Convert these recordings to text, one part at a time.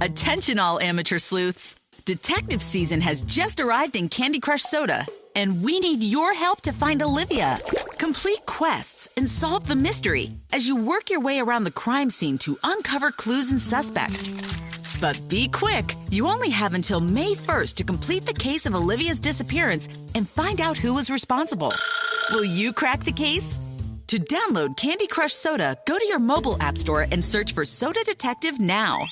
Attention all amateur sleuths. Detective season has just arrived in Candy Crush Soda, and we need your help to find Olivia. Complete quests and solve the mystery as you work your way around the crime scene to uncover clues and suspects. But be quick, you only have until May 1st to complete the case of Olivia's disappearance and find out who was responsible. Will you crack the case? To download Candy Crush Soda, go to your mobile app store and search for Soda Detective now.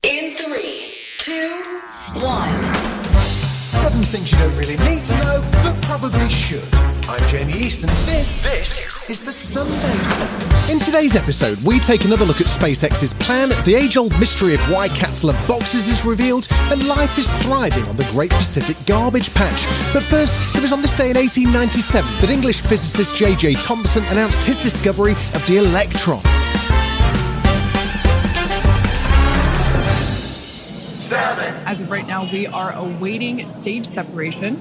In 3, 2, 1. 7 things you don't really need to know, but probably should. I'm Jamie East, and this is the Sunday 7. In today's episode, we take another look at SpaceX's plan, the age-old mystery of why cats love boxes is revealed, and life is thriving on the Great Pacific Garbage Patch. But first, it was on this day in 1897 that English physicist J.J. Thomson announced his discovery of the electron. 7. As of right now, we are awaiting stage separation,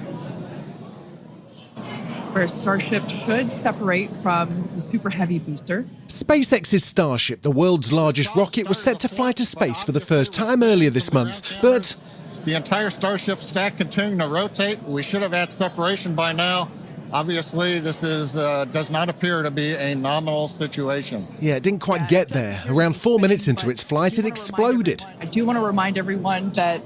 where Starship should separate from the Super Heavy booster. SpaceX's Starship, the world's largest rocket, was set to fly to space for the first time earlier this month, but The entire Starship stack continuing to rotate. We should have had separation by now. Obviously, this does not appear to be a nominal situation. yeah, it didn't quite get there. Around 4 minutes into its flight, it exploded. I do want to remind everyone that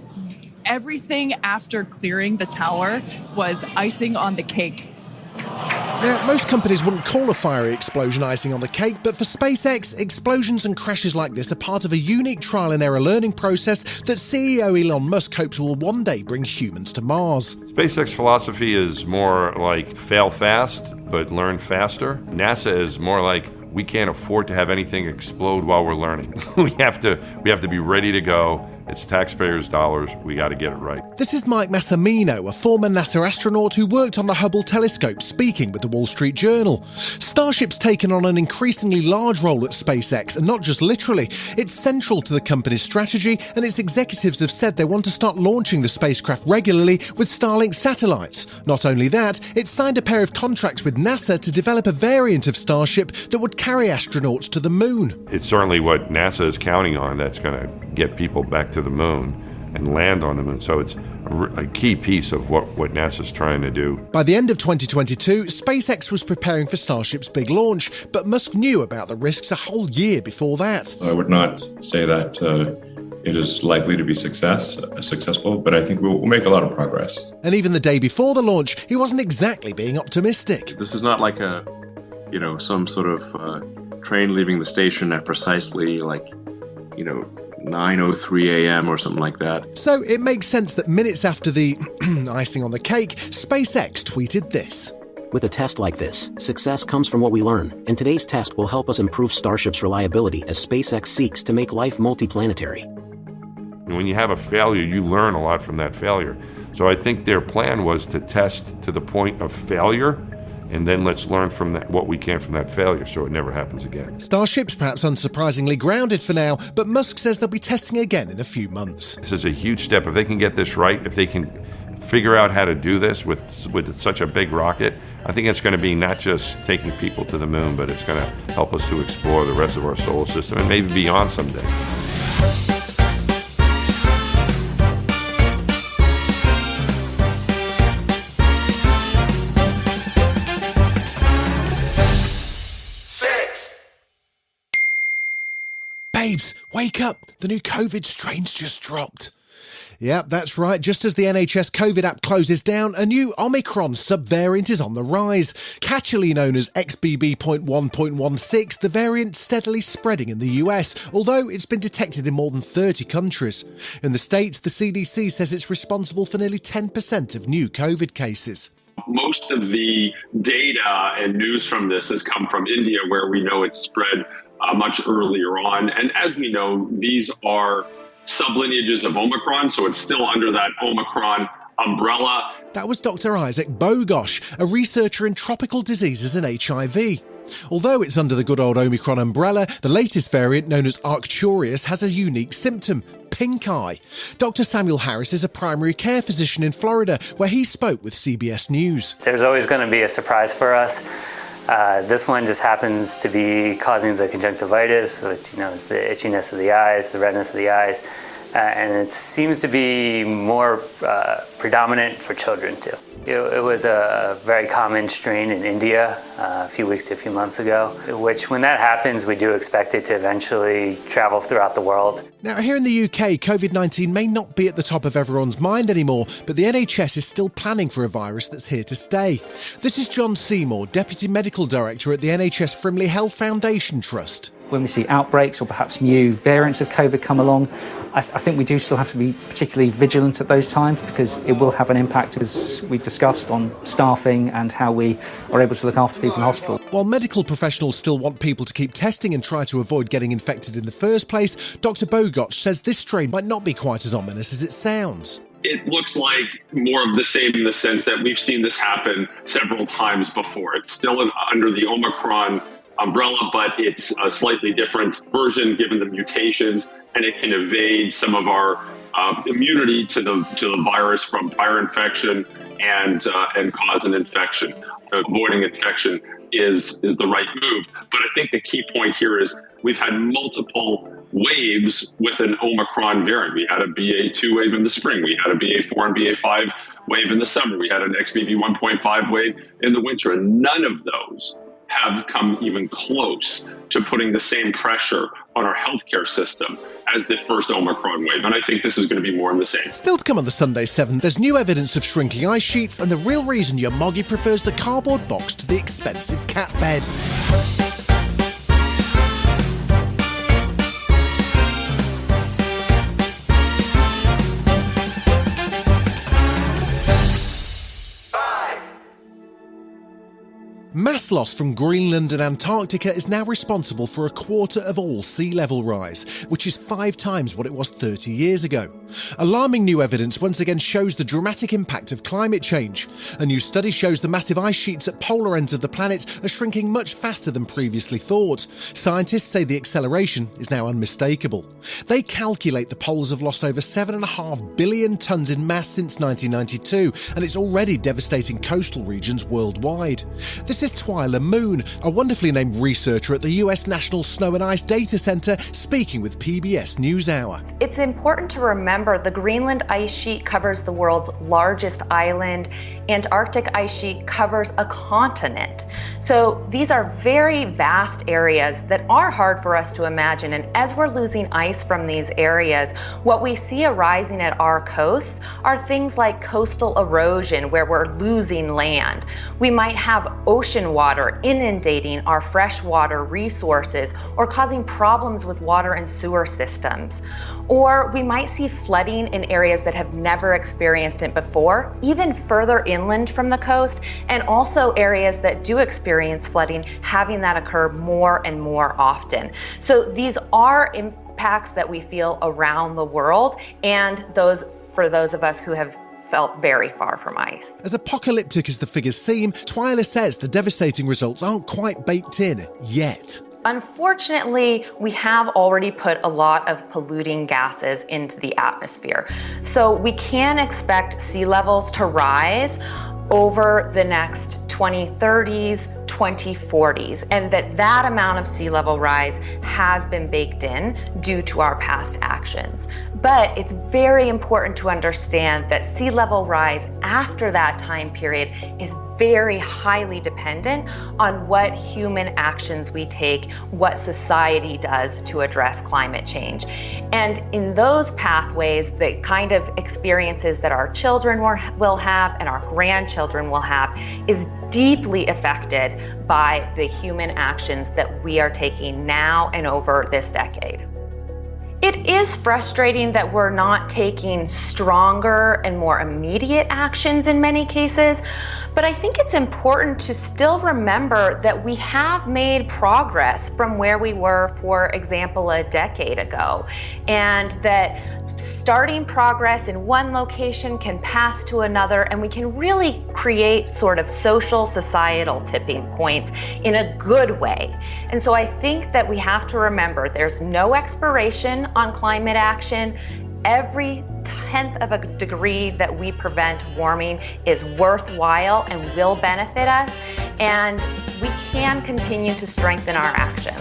everything after clearing the tower was icing on the cake. Now, most companies wouldn't call a fiery explosion icing on the cake, but for SpaceX, explosions and crashes like this are part of a unique trial and error learning process that CEO Elon Musk hopes will one day bring humans to Mars. SpaceX philosophy is more like fail fast, but learn faster. NASA is more like we can't afford to have anything explode while we're learning. we have to be ready to go. It's taxpayers' dollars. We got to get it right. This is Mike Massamino, a former NASA astronaut who worked on the Hubble telescope, speaking with the Wall Street Journal. Starship's taken on an increasingly large role at SpaceX, and not just literally. It's central to the company's strategy, and its executives have said they want to start launching the spacecraft regularly with Starlink satellites. Not only that, it signed a pair of contracts with NASA to develop a variant of Starship that would carry astronauts to the moon. It's certainly what NASA is counting on that's going to get people back to the moon and land on the moon. So it's a key piece of what NASA's trying to do. By the end of 2022, SpaceX was preparing for Starship's big launch, but Musk knew about the risks a whole year before that. I would not say that it is likely to be successful, but I think we'll make a lot of progress. And even the day before the launch, he wasn't exactly being optimistic. This is not like some sort of train leaving the station at precisely 9:03 a.m. or something like that. So it makes sense that minutes after the icing on the cake, SpaceX tweeted this. With a test like this, success comes from what we learn, and today's test will help us improve Starship's reliability as SpaceX seeks to make life multiplanetary. When you have a failure, you learn a lot from that failure. So I think their plan was to test to the point of failure, and then let's learn from that what we can from that failure so it never happens again. Starship's perhaps unsurprisingly grounded for now, but Musk says they'll be testing again in a few months. This is a huge step. If they can get this right, if they can figure out how to do this with such a big rocket, I think it's going to be not just taking people to the moon, but it's going to help us to explore the rest of our solar system and maybe beyond someday. Babes, wake up! The new COVID strain's just dropped. Yep, that's right. Just as the NHS COVID app closes down, a new Omicron subvariant is on the rise. Catchily known as XBB.1.16, the variant steadily spreading in the US, although it's been detected in more than 30 countries. In the States, the CDC says it's responsible for nearly 10% of new COVID cases. Most of the data and news from this has come from India, where we know it's spread much earlier on. And as we know, these are sublineages of Omicron, so it's still under that Omicron umbrella. That was Dr. Isaac Bogoch, a researcher in tropical diseases and HIV. Although it's under the good old Omicron umbrella, the latest variant, known as Arcturus, has a unique symptom: pink eye. Dr. Samuel Harris is a primary care physician in Florida, where he spoke with CBS News. There's always going to be a surprise for us. This one just happens to be causing the conjunctivitis, which is the itchiness of the eyes, the redness of the eyes, and it seems to be more predominant for children too. It was a very common strain in India a few weeks to a few months ago, which when that happens, we do expect it to eventually travel throughout the world. Now, here in the UK, COVID-19 may not be at the top of everyone's mind anymore, but the NHS is still planning for a virus that's here to stay. This is John Seymour, Deputy Medical Director at the NHS Frimley Health Foundation Trust. When we see outbreaks or perhaps new variants of COVID come along, I think we do still have to be particularly vigilant at those times because it will have an impact, as we discussed, on staffing and how we are able to look after people in hospital. While medical professionals still want people to keep testing and try to avoid getting infected in the first place, Dr. Bogoch says this strain might not be quite as ominous as it sounds. It looks like more of the same in the sense that we've seen this happen several times before. It's still under the Omicron umbrella, but it's a slightly different version given the mutations, and it can evade some of our immunity to the virus from prior infection and cause an infection. Avoiding infection is the right move. But I think the key point here is we've had multiple waves with an Omicron variant. We had a BA2 wave in the spring. We had a BA4 and BA5 wave in the summer. We had an XBB 1.5 wave in the winter, and none of those have come even close to putting the same pressure on our healthcare system as the first Omicron wave. And I think this is going to be more in the same. Still to come on the Sunday 7, there's new evidence of shrinking ice sheets and the real reason your moggy prefers the cardboard box to the expensive cat bed. Mass loss from Greenland and Antarctica is now responsible for a quarter of all sea level rise, which is 5 times what it was 30 years ago. Alarming new evidence once again shows the dramatic impact of climate change. A new study shows the massive ice sheets at polar ends of the planet are shrinking much faster than previously thought. Scientists say the acceleration is now unmistakable. They calculate the poles have lost over 7.5 billion tonnes in mass since 1992, and it's already devastating coastal regions worldwide. This is Twila Moon, a wonderfully named researcher at the US National Snow and Ice Data Center, speaking with PBS NewsHour. It's important to remember the Greenland ice sheet covers the world's largest island. Antarctic ice sheet covers a continent. So these are very vast areas that are hard for us to imagine. And as we're losing ice from these areas, what we see arising at our coasts are things like coastal erosion, where we're losing land. We might have ocean water inundating our freshwater resources or causing problems with water and sewer systems. Or we might see flooding in areas that have never experienced it before, even further inland from the coast, and also areas that do experience flooding, having that occur more and more often. So these are impacts that we feel around the world, and for those of us who have felt very far from ice. As apocalyptic as the figures seem, Twila says the devastating results aren't quite baked in yet. Unfortunately, we have already put a lot of polluting gases into the atmosphere. So we can expect sea levels to rise over the next 2030s, 2040s, and that amount of sea level rise has been baked in due to our past actions. But it's very important to understand that sea level rise after that time period is very highly dependent on what human actions we take, what society does to address climate change. And in those pathways, the kind of experiences that our children will have and our grandchildren will have is deeply affected by the human actions that we are taking now and over this decade. It is frustrating that we're not taking stronger and more immediate actions in many cases, but I think it's important to still remember that we have made progress from where we were, for example, a decade ago, and that starting progress in one location can pass to another, and we can really create sort of social, societal tipping points in a good way. And so I think that we have to remember there's no expiration on climate action. Every 1/10 of a degree that we prevent warming is worthwhile and will benefit us. and we can continue to strengthen our actions.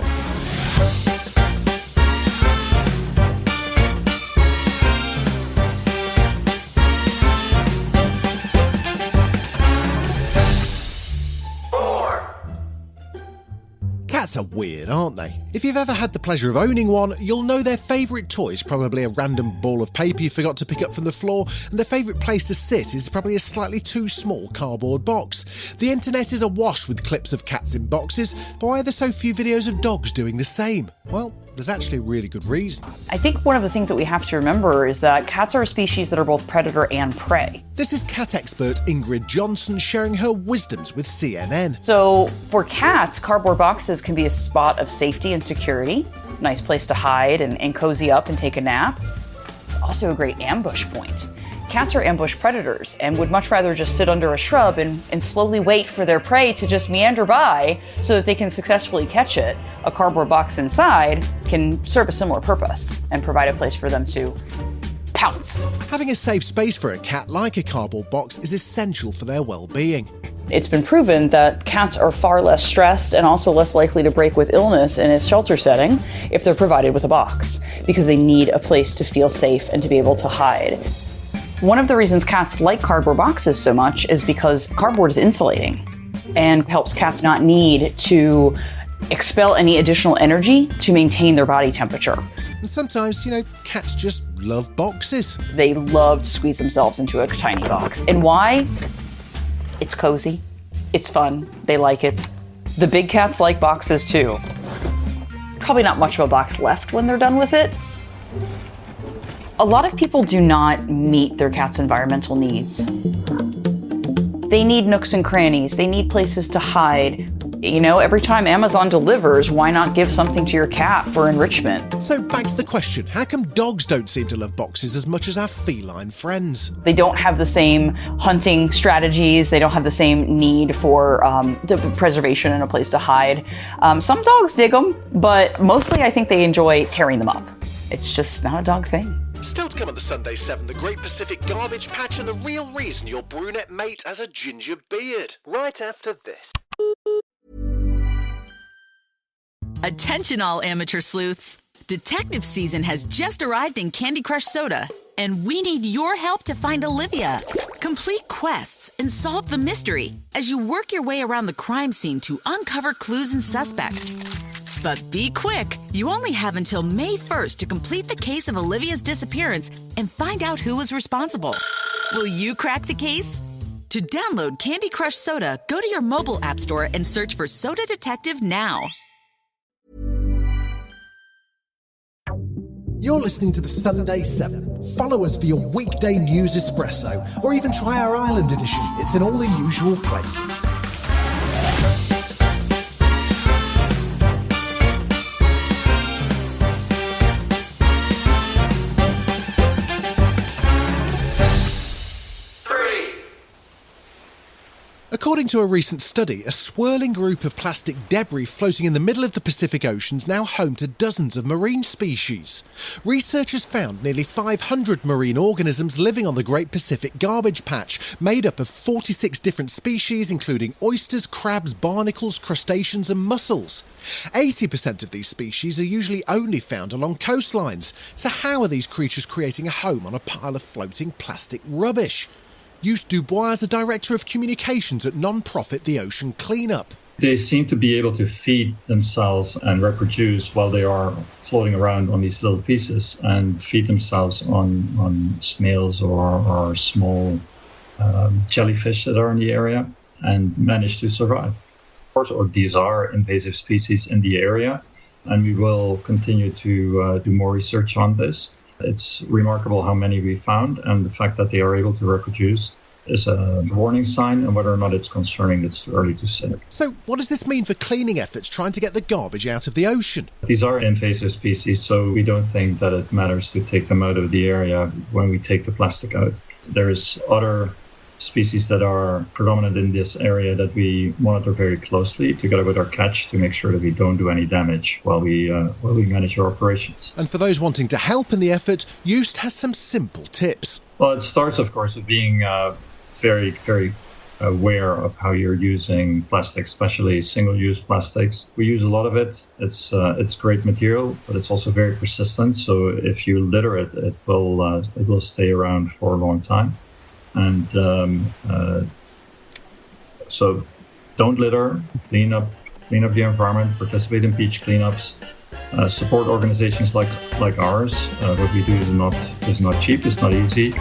Cats are weird, aren't they? If you've ever had the pleasure of owning one, you'll know their favourite toy is probably a random ball of paper you forgot to pick up from the floor, and their favourite place to sit is probably a slightly too small cardboard box. The internet is awash with clips of cats in boxes, but why are there so few videos of dogs doing the same? Well, there's actually a really good reason. I think one of the things that we have to remember is that cats are a species that are both predator and prey. This is cat expert Ingrid Johnson sharing her wisdoms with CNN. So for cats, cardboard boxes can be a spot of safety and security, nice place to hide and cozy up and take a nap. It's also a great ambush point. Cats are ambush predators and would much rather just sit under a shrub and slowly wait for their prey to just meander by so that they can successfully catch it. A cardboard box inside can serve a similar purpose and provide a place for them to pounce. Having a safe space for a cat like a cardboard box is essential for their well-being. It's been proven that cats are far less stressed and also less likely to break with illness in a shelter setting if they're provided with a box, because they need a place to feel safe and to be able to hide. One of the reasons cats like cardboard boxes so much is because cardboard is insulating and helps cats not need to expel any additional energy to maintain their body temperature. And sometimes, cats just love boxes. They love to squeeze themselves into a tiny box. And why? It's cozy. It's fun. They like it. The big cats like boxes too. Probably not much of a box left when they're done with it. A lot of people do not meet their cat's environmental needs. They need nooks and crannies. They need places to hide. Every time Amazon delivers, why not give something to your cat for enrichment? So back to the question, how come dogs don't seem to love boxes as much as our feline friends? They don't have the same hunting strategies. They don't have the same need for the preservation and a place to hide. Some dogs dig them, but mostly I think they enjoy tearing them up. It's just not a dog thing. Still to come on the Sunday 7, the Great Pacific Garbage Patch and the real reason your brunette mate has a ginger beard. Right after this. Attention all amateur sleuths. Detective season has just arrived in Candy Crush Soda, and we need your help to find Olivia. Complete quests and solve the mystery as you work your way around the crime scene to uncover clues and suspects. But be quick, you only have until May 1st to complete the case of Olivia's disappearance and find out who was responsible. Will you crack the case? To download Candy Crush Soda, go to your mobile app store and search for Soda Detective now. You're listening to the Sunday 7. Follow us for your weekday news espresso, or even try our Island edition. It's in all the usual places. According to a recent study, a swirling group of plastic debris floating in the middle of the Pacific Ocean is now home to dozens of marine species. Researchers found nearly 500 marine organisms living on the Great Pacific Garbage Patch, made up of 46 different species including oysters, crabs, barnacles, crustaceans and mussels. 80% of these species are usually only found along coastlines. So how are these creatures creating a home on a pile of floating plastic rubbish? Joost Dubois is the Director of Communications at non-profit The Ocean Cleanup. They seem to be able to feed themselves and reproduce while they are floating around on these little pieces and feed themselves on snails or small jellyfish that are in the area and manage to survive. Of course, these are invasive species in the area, and we will continue to do more research on this. It's remarkable how many we found, and the fact that they are able to reproduce is a warning sign, and whether or not it's concerning, it's too early to say. So what does this mean for cleaning efforts trying to get the garbage out of the ocean? These are invasive species, so we don't think that it matters to take them out of the area when we take the plastic out. There's other species that are predominant in this area that we monitor very closely together with our catch to make sure that we don't do any damage while we manage our operations. And for those wanting to help in the effort, Joost has some simple tips. Well, it starts, of course, with being very, very aware of how you're using plastics, especially single-use plastics. We use a lot of it. It's great material, but it's also very persistent. So if you litter it, it will stay around for a long time. And so don't litter. Clean up the environment. Participate in beach cleanups. Support organizations like ours. What we do is not cheap. It's not easy.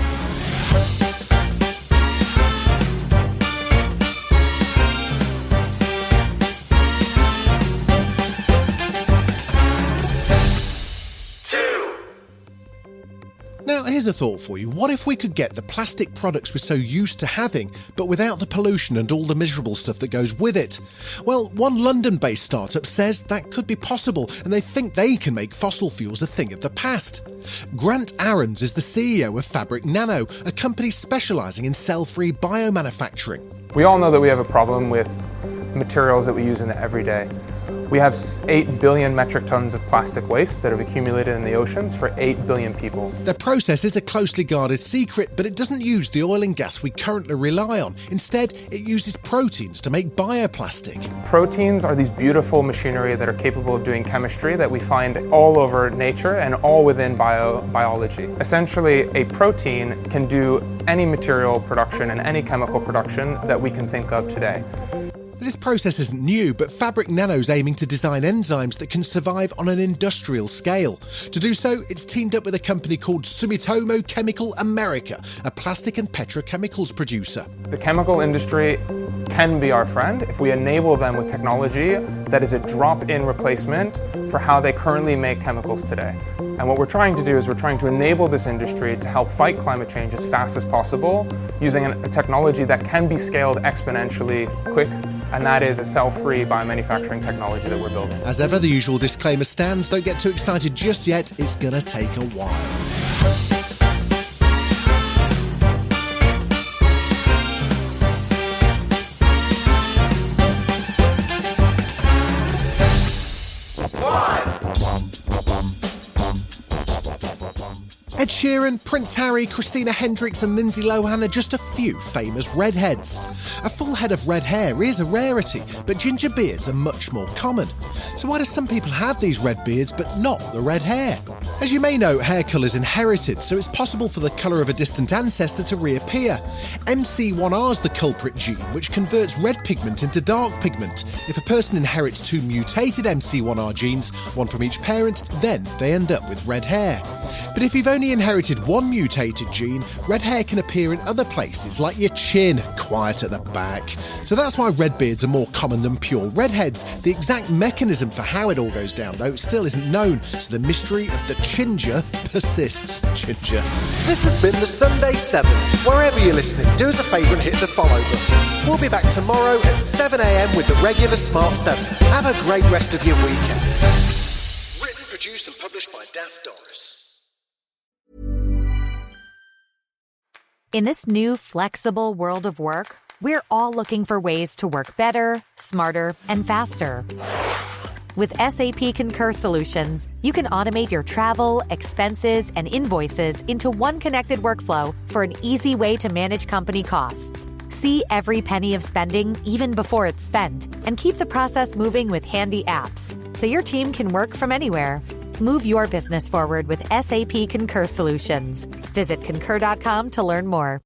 Now, here's a thought for you. What if we could get the plastic products we're so used to having, but without the pollution and all the miserable stuff that goes with it? Well, one London-based startup says that could be possible, and they think they can make fossil fuels a thing of the past. Grant Aarons is the CEO of FabricNano, a company specialising in cell-free biomanufacturing. We all know that we have a problem with materials that we use in the everyday. We have 8 billion metric tons of plastic waste that have accumulated in the oceans for 8 billion people. Their process is a closely guarded secret, but it doesn't use the oil and gas we currently rely on. Instead, it uses proteins to make bioplastic. Proteins are these beautiful machinery that are capable of doing chemistry that we find all over nature and all within biology. Essentially, a protein can do any material production and any chemical production that we can think of today. This process isn't new, but FabricNano's aiming to design enzymes that can survive on an industrial scale. To do so, it's teamed up with a company called Sumitomo Chemical America, a plastic and petrochemicals producer. The chemical industry can be our friend if we enable them with technology that is a drop-in replacement for how they currently make chemicals today. And what we're trying to do is we're trying to enable this industry to help fight climate change as fast as possible using a technology that can be scaled exponentially quick, and that is a cell-free biomanufacturing technology that we're building. As ever, the usual disclaimer stands. Don't get too excited just yet. It's gonna take a while. Ed Sheeran, Prince Harry, Christina Hendricks and Lindsay Lohan are just a few famous redheads. A full head of red hair is a rarity, but ginger beards are much more common. So why do some people have these red beards but not the red hair? As you may know, hair colour is inherited, so it's possible for the colour of a distant ancestor to reappear. MC1R is the culprit gene, which converts red pigment into dark pigment. If a person inherits 2 mutated MC1R genes, one from each parent, then they end up with red hair. But if you've only inherited 1 mutated gene, red hair can appear in other places, like your chin, quiet at the back. So that's why red beards are more common than pure redheads. The exact mechanism for how it all goes down, though, still isn't known, so the mystery of the ginger persists. Ginger. This has been the Sunday 7. Wherever you're listening, do us a favour and hit the follow button. We'll be back tomorrow at 7 a.m. with the regular Smart 7. Have a great rest of your weekend. Written, produced and published by Daft Doris. In this new, flexible world of work, we're all looking for ways to work better, smarter, and faster. With SAP Concur Solutions, you can automate your travel, expenses, and invoices into one connected workflow for an easy way to manage company costs. See every penny of spending, even before it's spent, and keep the process moving with handy apps, so your team can work from anywhere. Move your business forward with SAP Concur Solutions. Visit concur.com to learn more.